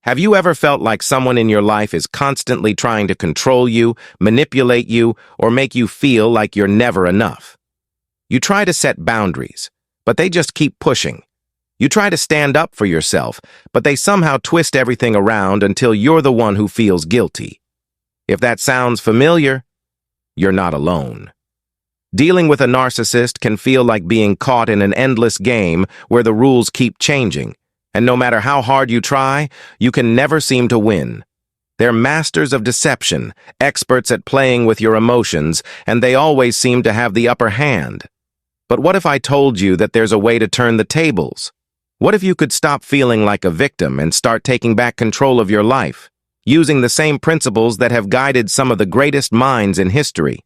Have you ever felt like someone in your life is constantly trying to control you, manipulate you, or make you feel like you're never enough? You try to set boundaries, but they just keep pushing. You try to stand up for yourself, but they somehow twist everything around until you're the one who feels guilty. If that sounds familiar, you're not alone. Dealing with a narcissist can feel like being caught in an endless game where the rules keep changing. And no matter how hard you try, you can never seem to win. They're masters of deception, experts at playing with your emotions, and they always seem to have the upper hand. But what if I told you that there's a way to turn the tables? What if you could stop feeling like a victim and start taking back control of your life, using the same principles that have guided some of the greatest minds in history?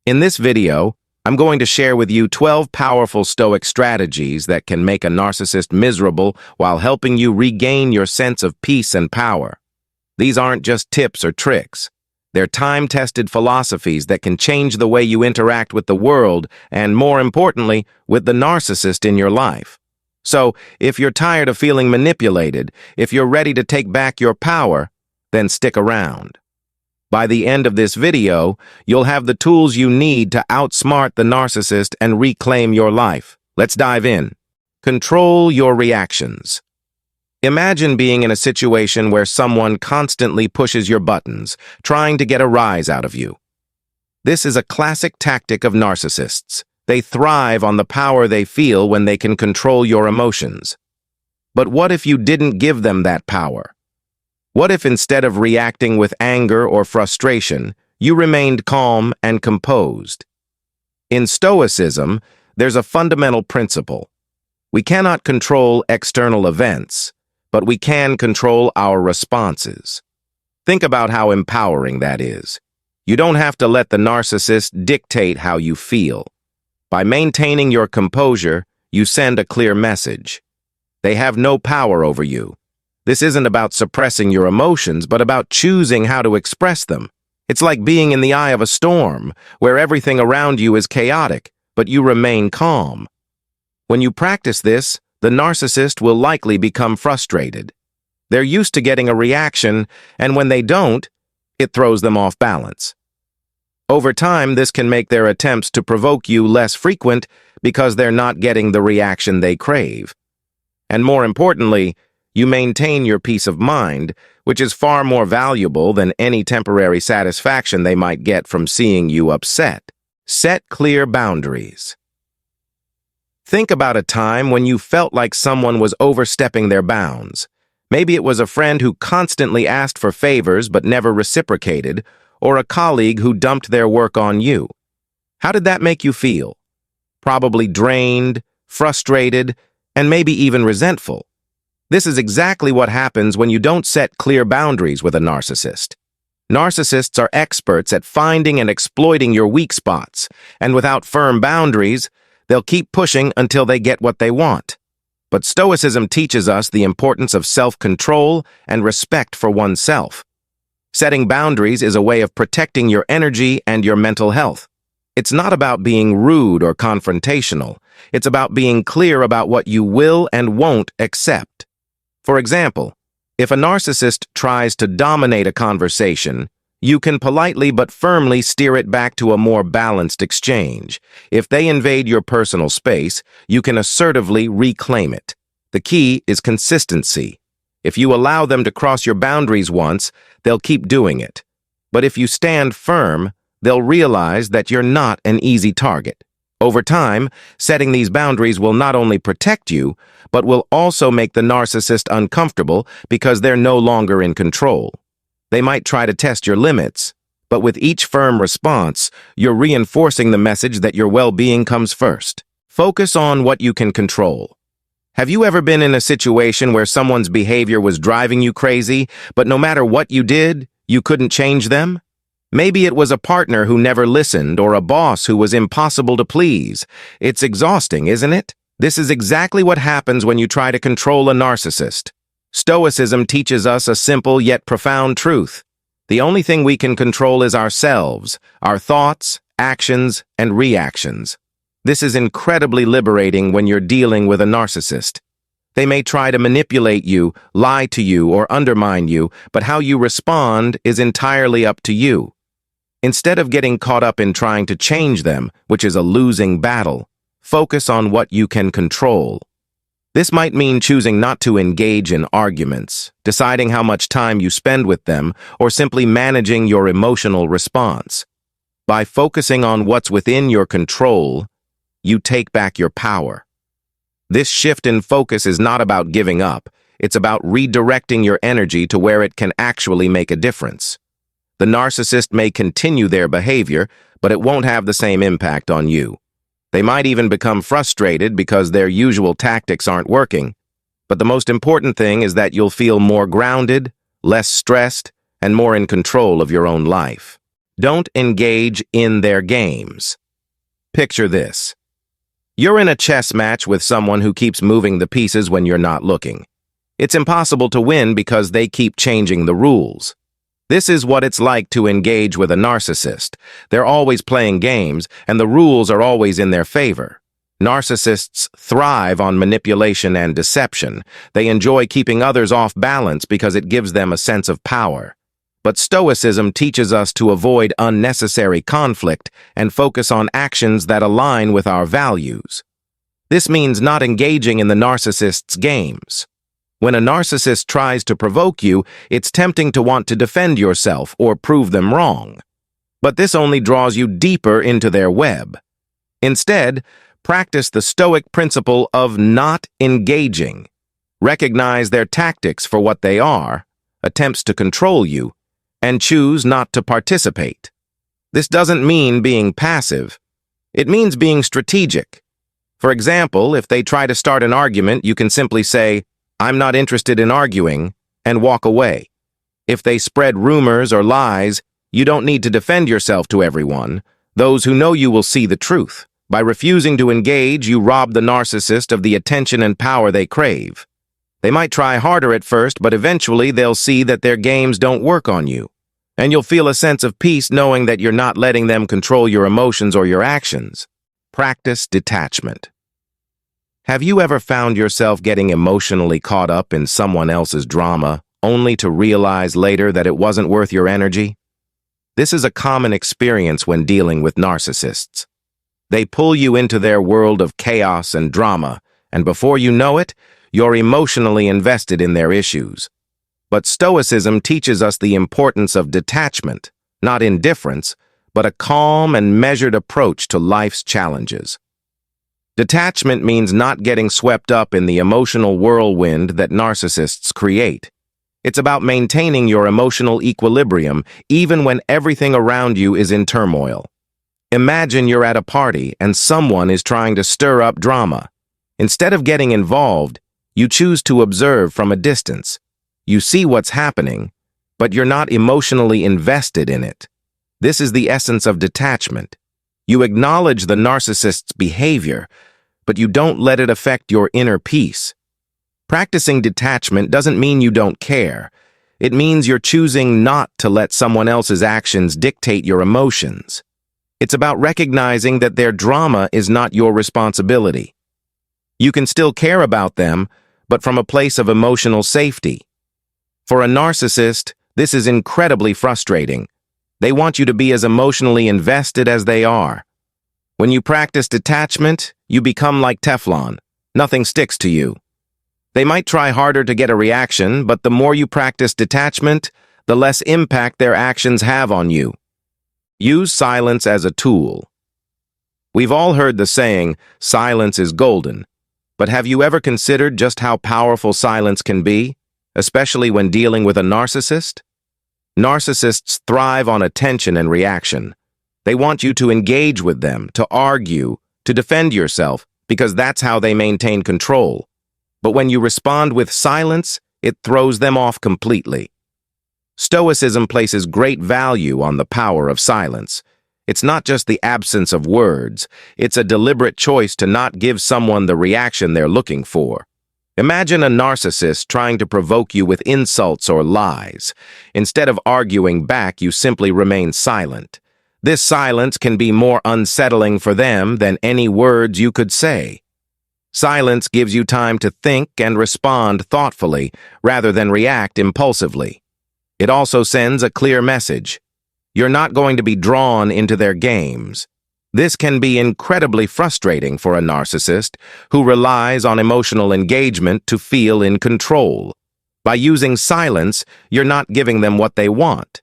In this video, I'm going to share with you 12 powerful Stoic strategies that can make a narcissist miserable while helping you regain your sense of peace and power. These aren't just tips or tricks. They're time-tested philosophies that can change the way you interact with the world and, more importantly, with the narcissist in your life. So, if you're tired of feeling manipulated, if you're ready to take back your power, then stick around. By the end of this video, you'll have the tools you need to outsmart the narcissist and reclaim your life. Let's dive in. Control your reactions. Imagine being in a situation where someone constantly pushes your buttons, trying to get a rise out of you. This is a classic tactic of narcissists. They thrive on the power they feel when they can control your emotions. But what if you didn't give them that power? What if instead of reacting with anger or frustration, you remained calm and composed? In Stoicism, there's a fundamental principle. We cannot control external events, but we can control our responses. Think about how empowering that is. You don't have to let the narcissist dictate how you feel. By maintaining your composure, you send a clear message. They have no power over you. This isn't about suppressing your emotions, but about choosing how to express them. It's like being in the eye of a storm, where everything around you is chaotic, but you remain calm. When you practice this, the narcissist will likely become frustrated. They're used to getting a reaction, and when they don't, it throws them off balance. Over time, this can make their attempts to provoke you less frequent because they're not getting the reaction they crave. And more importantly, you maintain your peace of mind, which is far more valuable than any temporary satisfaction they might get from seeing you upset. Set clear boundaries. Think about a time when you felt like someone was overstepping their bounds. Maybe it was a friend who constantly asked for favors but never reciprocated, or a colleague who dumped their work on you. How did that make you feel? Probably drained, frustrated, and maybe even resentful. This is exactly what happens when you don't set clear boundaries with a narcissist. Narcissists are experts at finding and exploiting your weak spots, and without firm boundaries, they'll keep pushing until they get what they want. But Stoicism teaches us the importance of self-control and respect for oneself. Setting boundaries is a way of protecting your energy and your mental health. It's not about being rude or confrontational. It's about being clear about what you will and won't accept. For example, if a narcissist tries to dominate a conversation, you can politely but firmly steer it back to a more balanced exchange. If they invade your personal space, you can assertively reclaim it. The key is consistency. If you allow them to cross your boundaries once, they'll keep doing it. But if you stand firm, they'll realize that you're not an easy target. Over time, setting these boundaries will not only protect you, but will also make the narcissist uncomfortable because they're no longer in control. They might try to test your limits, but with each firm response, you're reinforcing the message that your well-being comes first. Focus on what you can control. Have you ever been in a situation where someone's behavior was driving you crazy, but no matter what you did, you couldn't change them? Maybe it was a partner who never listened or a boss who was impossible to please. It's exhausting, isn't it? This is exactly what happens when you try to control a narcissist. Stoicism teaches us a simple yet profound truth. The only thing we can control is ourselves, our thoughts, actions, and reactions. This is incredibly liberating when you're dealing with a narcissist. They may try to manipulate you, lie to you, or undermine you, but how you respond is entirely up to you. Instead of getting caught up in trying to change them, which is a losing battle, focus on what you can control. This might mean choosing not to engage in arguments, deciding how much time you spend with them, or simply managing your emotional response. By focusing on what's within your control, you take back your power. This shift in focus is not about giving up. It's about redirecting your energy to where it can actually make a difference. The narcissist may continue their behavior, but it won't have the same impact on you. They might even become frustrated because their usual tactics aren't working. But the most important thing is that you'll feel more grounded, less stressed, and more in control of your own life. Don't engage in their games. Picture this. You're in a chess match with someone who keeps moving the pieces when you're not looking. It's impossible to win because they keep changing the rules. This is what it's like to engage with a narcissist. They're always playing games, and the rules are always in their favor. Narcissists thrive on manipulation and deception. They enjoy keeping others off balance because it gives them a sense of power. But Stoicism teaches us to avoid unnecessary conflict and focus on actions that align with our values. This means not engaging in the narcissist's games. When a narcissist tries to provoke you, it's tempting to want to defend yourself or prove them wrong. But this only draws you deeper into their web. Instead, practice the Stoic principle of not engaging. Recognize their tactics for what they are, attempts to control you, and choose not to participate. This doesn't mean being passive. It means being strategic. For example, if they try to start an argument, you can simply say, "I'm not interested in arguing," and walk away. If they spread rumors or lies, you don't need to defend yourself to everyone. Those who know you will see the truth. By refusing to engage, you rob the narcissist of the attention and power they crave. They might try harder at first, but eventually they'll see that their games don't work on you. And you'll feel a sense of peace knowing that you're not letting them control your emotions or your actions. Practice detachment. Have you ever found yourself getting emotionally caught up in someone else's drama, only to realize later that it wasn't worth your energy? This is a common experience when dealing with narcissists. They pull you into their world of chaos and drama, and before you know it, you're emotionally invested in their issues. But Stoicism teaches us the importance of detachment, not indifference, but a calm and measured approach to life's challenges. Detachment means not getting swept up in the emotional whirlwind that narcissists create. It's about maintaining your emotional equilibrium even when everything around you is in turmoil. Imagine you're at a party and someone is trying to stir up drama. Instead of getting involved, you choose to observe from a distance. You see what's happening, but you're not emotionally invested in it. This is the essence of detachment. You acknowledge the narcissist's behavior, but you don't let it affect your inner peace. Practicing detachment doesn't mean you don't care. It means you're choosing not to let someone else's actions dictate your emotions. It's about recognizing that their drama is not your responsibility. You can still care about them, but from a place of emotional safety. For a narcissist, this is incredibly frustrating. They want you to be as emotionally invested as they are. When you practice detachment, you become like Teflon. Nothing sticks to you. They might try harder to get a reaction, but the more you practice detachment, the less impact their actions have on you. Use silence as a tool. We've all heard the saying, "Silence is golden." But have you ever considered just how powerful silence can be, especially when dealing with a narcissist? Narcissists thrive on attention and reaction. They want you to engage with them, to argue, to defend yourself, because that's how they maintain control. But when you respond with silence, it throws them off completely. Stoicism places great value on the power of silence. It's not just the absence of words, it's a deliberate choice to not give someone the reaction they're looking for. Imagine a narcissist trying to provoke you with insults or lies. Instead of arguing back, you simply remain silent. This silence can be more unsettling for them than any words you could say. Silence gives you time to think and respond thoughtfully rather than react impulsively. It also sends a clear message. You're not going to be drawn into their games. This can be incredibly frustrating for a narcissist who relies on emotional engagement to feel in control. By using silence, you're not giving them what they want.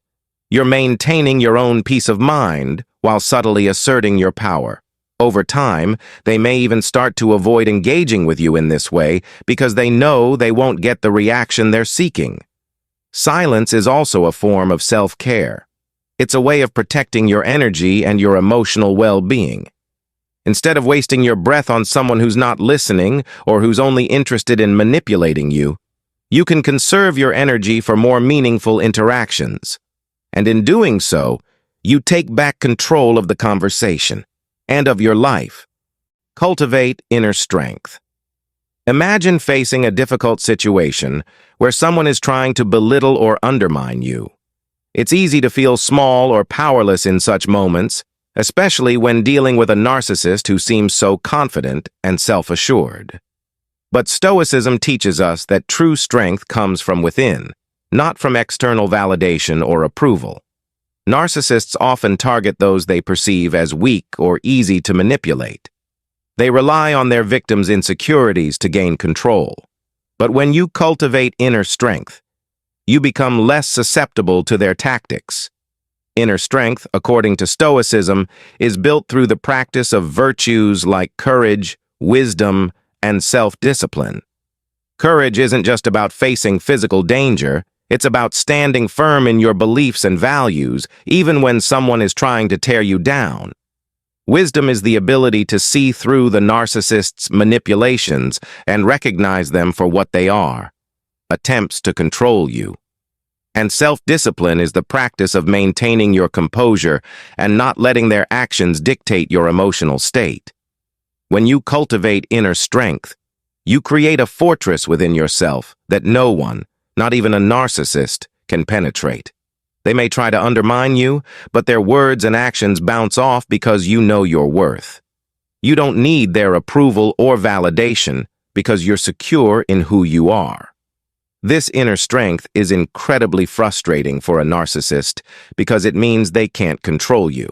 You're maintaining your own peace of mind while subtly asserting your power. Over time, they may even start to avoid engaging with you in this way because they know they won't get the reaction they're seeking. Silence is also a form of self-care. It's a way of protecting your energy and your emotional well-being. Instead of wasting your breath on someone who's not listening or who's only interested in manipulating you, you can conserve your energy for more meaningful interactions. And in doing so, you take back control of the conversation and of your life. Cultivate inner strength. Imagine facing a difficult situation where someone is trying to belittle or undermine you. It's easy to feel small or powerless in such moments, especially when dealing with a narcissist who seems so confident and self-assured. But Stoicism teaches us that true strength comes from within, not from external validation or approval. Narcissists often target those they perceive as weak or easy to manipulate. They rely on their victims' insecurities to gain control. But when you cultivate inner strength, you become less susceptible to their tactics. Inner strength, according to Stoicism, is built through the practice of virtues like courage, wisdom, and self-discipline. Courage isn't just about facing physical danger. It's about standing firm in your beliefs and values, even when someone is trying to tear you down. Wisdom is the ability to see through the narcissist's manipulations and recognize them for what they are, attempts to control you. And self-discipline is the practice of maintaining your composure and not letting their actions dictate your emotional state. When you cultivate inner strength, you create a fortress within yourself that no one, not even a narcissist, can penetrate. They may try to undermine you, but their words and actions bounce off because you know your worth. You don't need their approval or validation because you're secure in who you are. This inner strength is incredibly frustrating for a narcissist because it means they can't control you.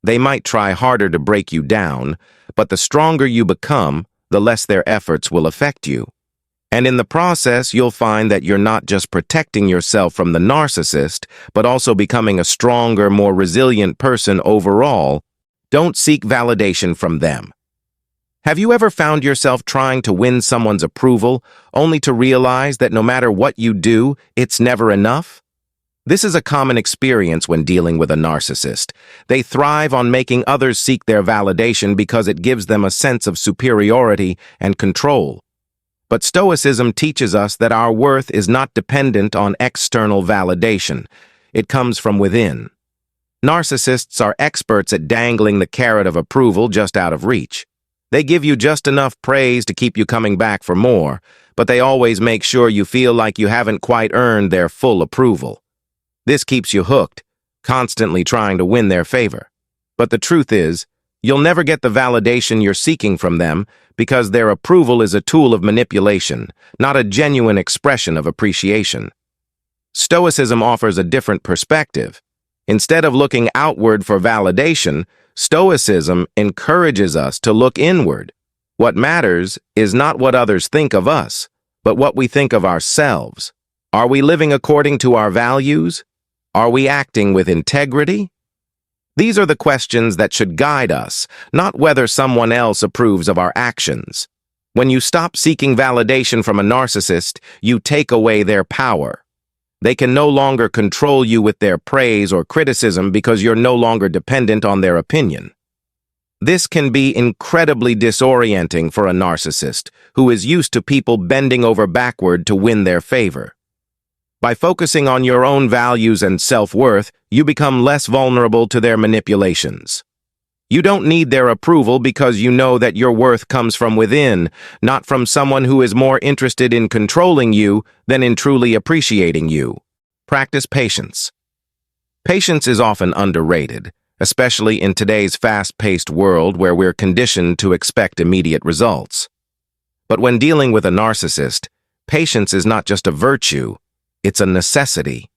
They might try harder to break you down, but the stronger you become, the less their efforts will affect you. And in the process, you'll find that you're not just protecting yourself from the narcissist, but also becoming a stronger, more resilient person overall. Don't seek validation from them. Have you ever found yourself trying to win someone's approval, only to realize that no matter what you do, it's never enough? This is a common experience when dealing with a narcissist. They thrive on making others seek their validation because it gives them a sense of superiority and control. But Stoicism teaches us that our worth is not dependent on external validation. It comes from within. Narcissists are experts at dangling the carrot of approval just out of reach. They give you just enough praise to keep you coming back for more, but they always make sure you feel like you haven't quite earned their full approval. This keeps you hooked, constantly trying to win their favor. But the truth is, you'll never get the validation you're seeking from them because their approval is a tool of manipulation, not a genuine expression of appreciation. Stoicism offers a different perspective. Instead of looking outward for validation, Stoicism encourages us to look inward. What matters is not what others think of us, but what we think of ourselves. Are we living according to our values? Are we acting with integrity? These are the questions that should guide us, not whether someone else approves of our actions. When you stop seeking validation from a narcissist, you take away their power. They can no longer control you with their praise or criticism because you're no longer dependent on their opinion. This can be incredibly disorienting for a narcissist who is used to people bending over backward to win their favor. By focusing on your own values and self-worth, you become less vulnerable to their manipulations. You don't need their approval because you know that your worth comes from within, not from someone who is more interested in controlling you than in truly appreciating you. Practice patience. Patience is often underrated, especially in today's fast-paced world where we're conditioned to expect immediate results. But when dealing with a narcissist, patience is not just a virtue, it's a necessity.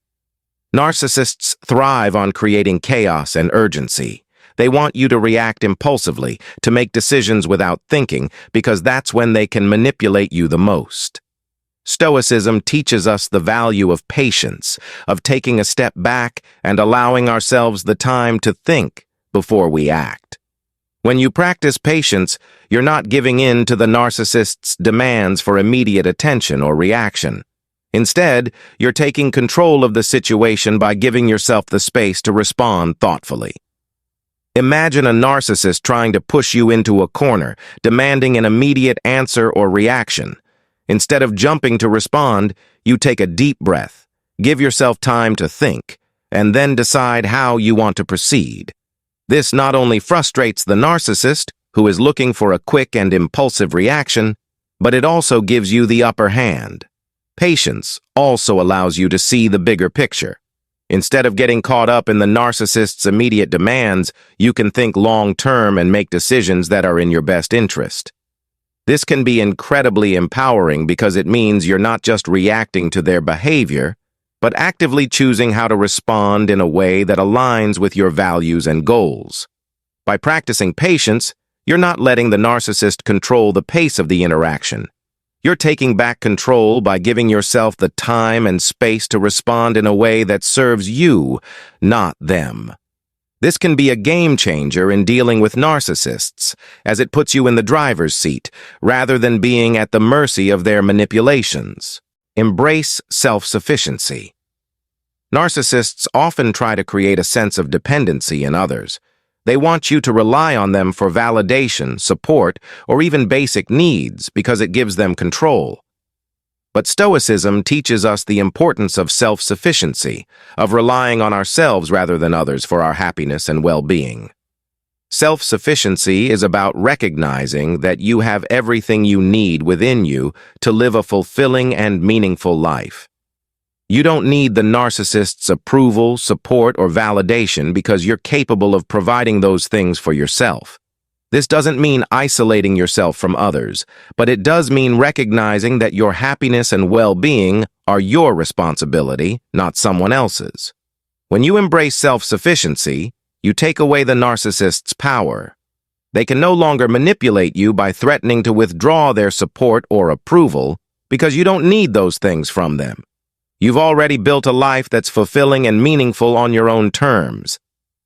Narcissists thrive on creating chaos and urgency. They want you to react impulsively, to make decisions without thinking, because that's when they can manipulate you the most. Stoicism teaches us the value of patience, of taking a step back and allowing ourselves the time to think before we act. When you practice patience, you're not giving in to the narcissist's demands for immediate attention or reaction. Instead, you're taking control of the situation by giving yourself the space to respond thoughtfully. Imagine a narcissist trying to push you into a corner, demanding an immediate answer or reaction. Instead of jumping to respond, you take a deep breath, give yourself time to think, and then decide how you want to proceed. This not only frustrates the narcissist, who is looking for a quick and impulsive reaction, but it also gives you the upper hand. Patience also allows you to see the bigger picture. Instead of getting caught up in the narcissist's immediate demands, you can think long-term and make decisions that are in your best interest. This can be incredibly empowering because it means you're not just reacting to their behavior, but actively choosing how to respond in a way that aligns with your values and goals. By practicing patience, you're not letting the narcissist control the pace of the interaction. You're taking back control by giving yourself the time and space to respond in a way that serves you, not them. This can be a game changer in dealing with narcissists, as it puts you in the driver's seat, rather than being at the mercy of their manipulations. Embrace self-sufficiency. Narcissists often try to create a sense of dependency in others. They want you to rely on them for validation, support, or even basic needs because it gives them control. But Stoicism teaches us the importance of self-sufficiency, of relying on ourselves rather than others for our happiness and well-being. Self-sufficiency is about recognizing that you have everything you need within you to live a fulfilling and meaningful life. You don't need the narcissist's approval, support, or validation because you're capable of providing those things for yourself. This doesn't mean isolating yourself from others, but it does mean recognizing that your happiness and well-being are your responsibility, not someone else's. When you embrace self-sufficiency, you take away the narcissist's power. They can no longer manipulate you by threatening to withdraw their support or approval because you don't need those things from them. You've already built a life that's fulfilling and meaningful on your own terms.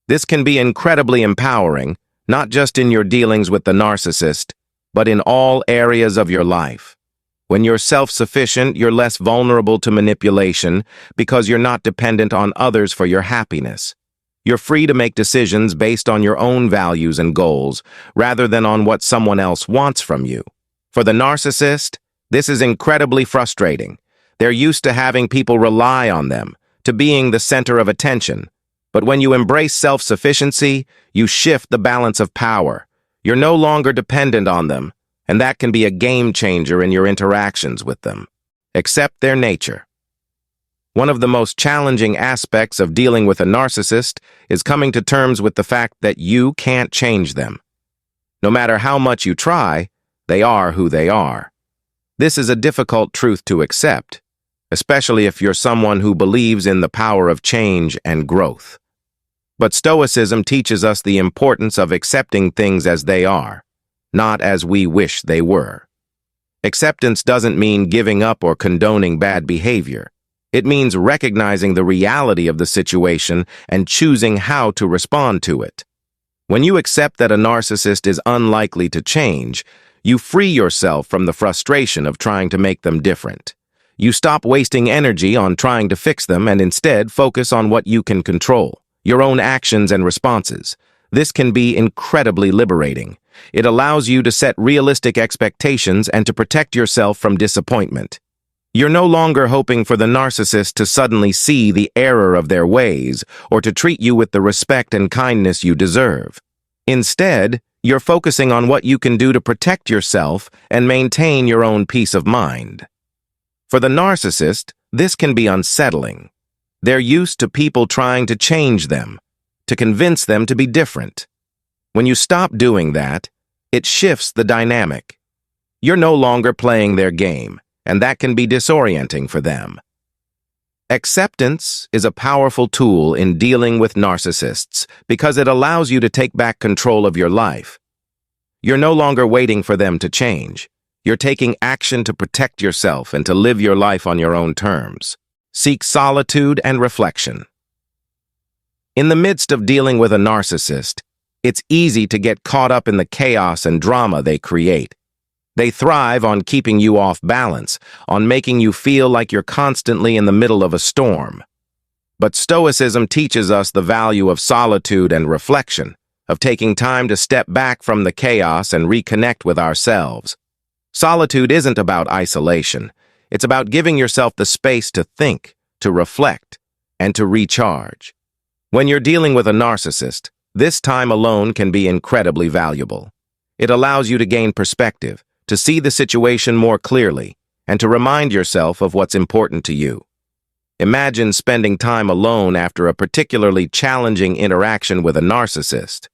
This can be incredibly empowering, not just in your dealings with the narcissist, but in all areas of your life. When you're self-sufficient, you're less vulnerable to manipulation because you're not dependent on others for your happiness. You're free to make decisions based on your own values and goals, rather than on what someone else wants from you. For the narcissist, this is incredibly frustrating. They're used to having people rely on them, to being the center of attention. But when you embrace self-sufficiency, you shift the balance of power. You're no longer dependent on them, and that can be a game changer in your interactions with them. Accept their nature. One of the most challenging aspects of dealing with a narcissist is coming to terms with the fact that you can't change them. No matter how much you try, they are who they are. This is a difficult truth to accept, especially if you're someone who believes in the power of change and growth. But Stoicism teaches us the importance of accepting things as they are, not as we wish they were. Acceptance doesn't mean giving up or condoning bad behavior. It means recognizing the reality of the situation and choosing how to respond to it. When you accept that a narcissist is unlikely to change, you free yourself from the frustration of trying to make them different. You stop wasting energy on trying to fix them and instead focus on what you can control, your own actions and responses. This can be incredibly liberating. It allows you to set realistic expectations and to protect yourself from disappointment. You're no longer hoping for the narcissist to suddenly see the error of their ways or to treat you with the respect and kindness you deserve. Instead, you're focusing on what you can do to protect yourself and maintain your own peace of mind. For the narcissist, this can be unsettling. They're used to people trying to change them, to convince them to be different. When you stop doing that, it shifts the dynamic. You're no longer playing their game, and that can be disorienting for them. Acceptance is a powerful tool in dealing with narcissists because it allows you to take back control of your life. You're no longer waiting for them to change. You're taking action to protect yourself and to live your life on your own terms. Seek solitude and reflection. In the midst of dealing with a narcissist, it's easy to get caught up in the chaos and drama they create. They thrive on keeping you off balance, on making you feel like you're constantly in the middle of a storm. But Stoicism teaches us the value of solitude and reflection, of taking time to step back from the chaos and reconnect with ourselves. Solitude isn't about isolation. It's about giving yourself the space to think, to reflect, and to recharge. When you're dealing with a narcissist, this time alone can be incredibly valuable. It allows you to gain perspective, to see the situation more clearly, and to remind yourself of what's important to you. Imagine spending time alone after a particularly challenging interaction with a narcissist.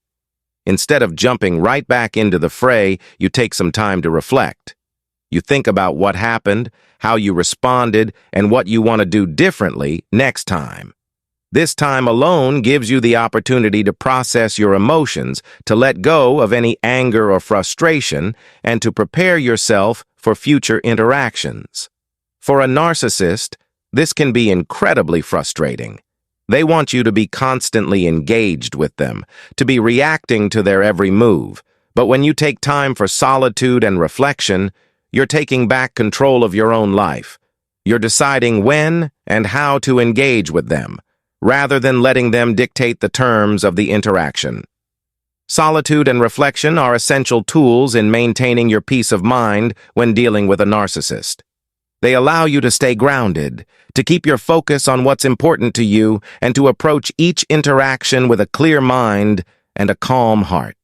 Instead of jumping right back into the fray, you take some time to reflect. You think about what happened, how you responded, and what you want to do differently next time. This time alone gives you the opportunity to process your emotions, to let go of any anger or frustration, and to prepare yourself for future interactions. For a narcissist, this can be incredibly frustrating. They want you to be constantly engaged with them, to be reacting to their every move. But when you take time for solitude and reflection, you're taking back control of your own life. You're deciding when and how to engage with them, rather than letting them dictate the terms of the interaction. Solitude and reflection are essential tools in maintaining your peace of mind when dealing with a narcissist. They allow you to stay grounded, to keep your focus on what's important to you, and to approach each interaction with a clear mind and a calm heart.